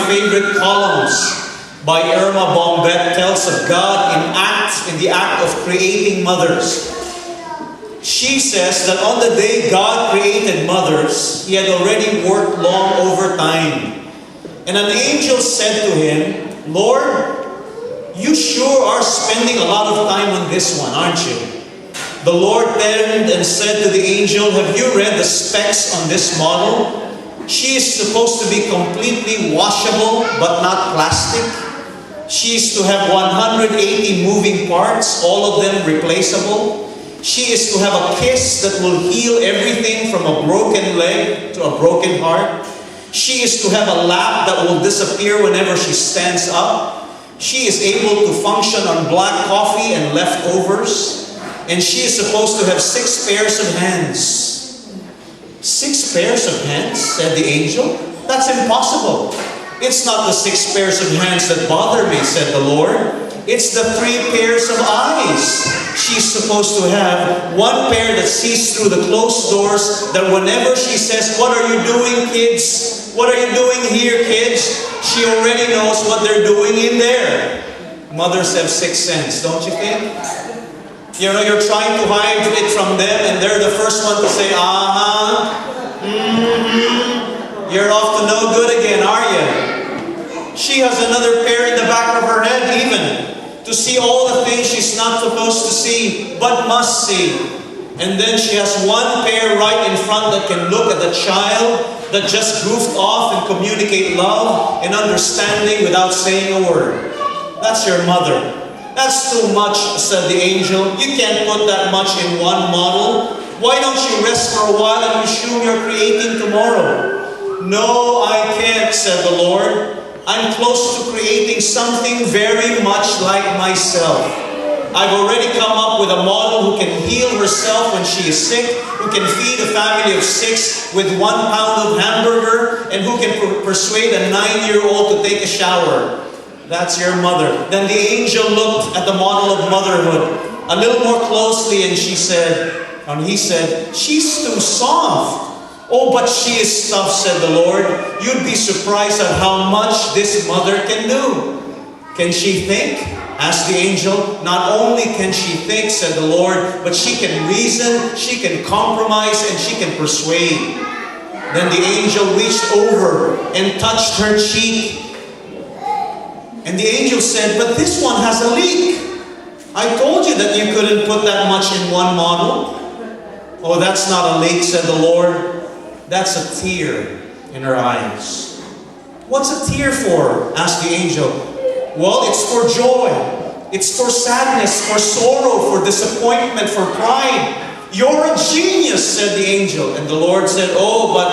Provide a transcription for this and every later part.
favorite columns by Irma Bombet tells of God in the act of creating mothers. She says that on the day God created mothers, He had already worked long overtime. And an angel said to Him, "Lord, you sure are spending a lot of time on this one, aren't you?" The Lord turned and said to the angel, "Have you read the specs on this model? She is supposed to be completely washable but not plastic. She is to have 180 moving parts, all of them replaceable. She is to have a kiss that will heal everything from a broken leg to a broken heart. She is to have a lap that will disappear whenever she stands up. She is able to function on black coffee and leftovers. And she is supposed to have 6 pairs of hands." 6 pairs of hands, said the angel? That's impossible. "It's not the 6 pairs of hands that bother me," said the Lord. "It's the 3 pairs of eyes. She's supposed to have 1 pair that sees through the closed doors, that whenever she says, 'What are you doing, kids? What are you doing here, kids?' she already knows what they're doing in there." Mothers have 6th sense, don't you think? You know, you're trying to hide it from them, and they're the first one to say, "Uh-huh, you're off to no good again, are you?" She has another pair in the back of her head even, to see all the things she's not supposed to see, but must see. And then she has 1 pair right in front that can look at the child that just goofed off and communicate love and understanding without saying a word. That's your mother. "That's too much," said the angel. "You can't put that much in 1 model. Why don't you rest for a while and resume your creating tomorrow?" "No, I can't," said the Lord. "I'm close to creating something very much like myself. I've already come up with a model who can heal herself when she is sick, who can feed a family of 6 with 1 pound of hamburger, and who can persuade a 9-year-old to take a shower." That's your mother. Then the angel looked at the model of motherhood a little more closely, and he said, "She's too soft." "Oh, but she is tough," said the Lord. "You'd be surprised at how much this mother can do." "Can she think?" asked the angel. "Not only can she think," said the Lord, "but she can reason, she can compromise, and she can persuade." Then the angel reached over and touched her cheek. And the angel said, "But this one has a leak. I told you that you couldn't put that much in 1 model." "Oh, that's not a leak," said the Lord. "That's a tear in her eyes." "What's a tear for?" asked the angel. "Well, it's for joy. It's for sadness, for sorrow, for disappointment, for pride." "You're a genius," said the angel. And the Lord said, "Oh, but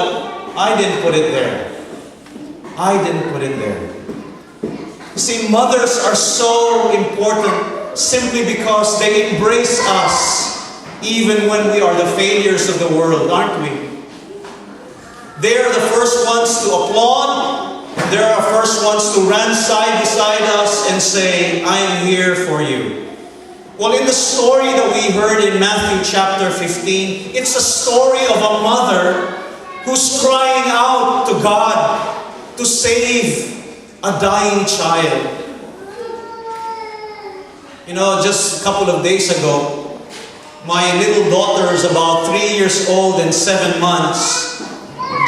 I didn't put it there. I didn't put it there." You see, mothers are so important simply because they embrace us even when we are the failures of the world, aren't we? They are the first ones to applaud. They are the first ones to run side beside us and say, "I am here for you." Well, in the story that we heard in Matthew chapter 15, it's a story of a mother who's crying out to God to save a dying child. You know, just a couple of days ago, my little daughter is about 3 years old and 7 months,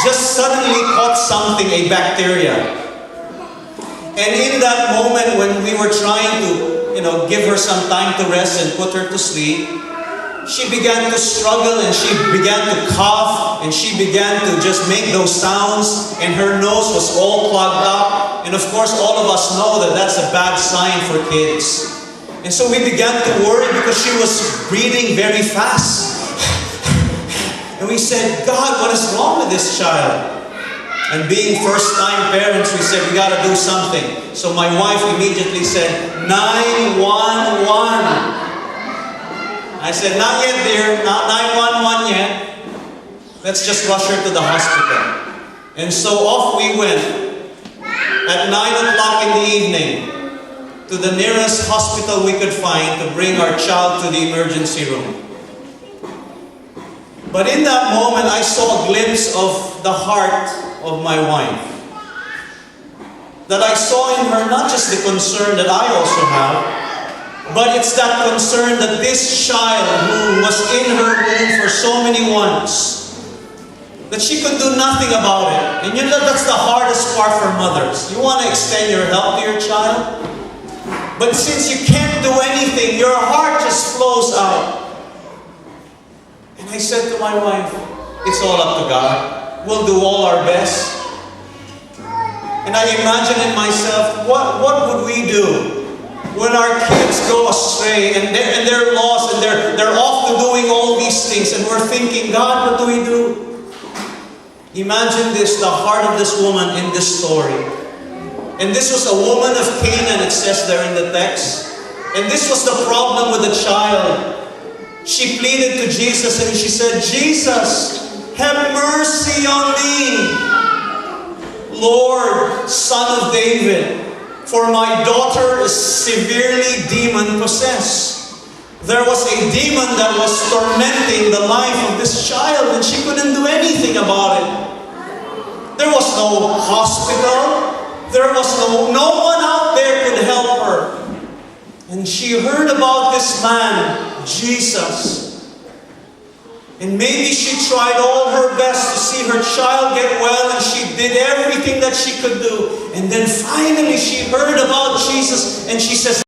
just suddenly caught something, a bacteria. And in that moment when we were trying to, give her some time to rest and put her to sleep, she began to struggle and she began to cough and she began to just make those sounds, and her nose was all clogged up. And of course, all of us know that that's a bad sign for kids. And so we began to worry because she was breathing very fast. And we said, "God, what is wrong with this child?" And being first-time parents, we said, "We got to do something." So my wife immediately said, 911. I said, "Not yet, dear. Not 911 yet. Let's just rush her to the hospital." And so off we went at 9 o'clock in the evening to the nearest hospital we could find to bring our child to the emergency room. But in that moment, I saw a glimpse of the heart of my wife. that I saw in her not just the concern that I also have, but it's that concern that this child who was in her womb for so many months, that she could do nothing about it. And you know, that's the hardest part for mothers. You want to extend your help to your child, but since you can't do anything, your heart just flows out. And I said to my wife, it's all up to God. We'll do all our best. And I imagine in myself, what would we do when our kids go astray and they're lost and they're off to doing all these things, and we're thinking, God, what do we do? Imagine this, the heart of this woman in this story. And this was a woman of Canaan, it says there in the text. And this was the problem with the child. She pleaded to Jesus and she said, Jesus, have mercy on me, Lord, Son of David, for my daughter is severely demon-possessed. There was a demon that was tormenting the life of this child, and she couldn't do anything about it. There was no hospital. There was no one out there could help her. And she heard about this man, Jesus. And maybe she tried all her best to see her child get well, and she did everything that she could do. And then finally she heard about Jesus, and she says,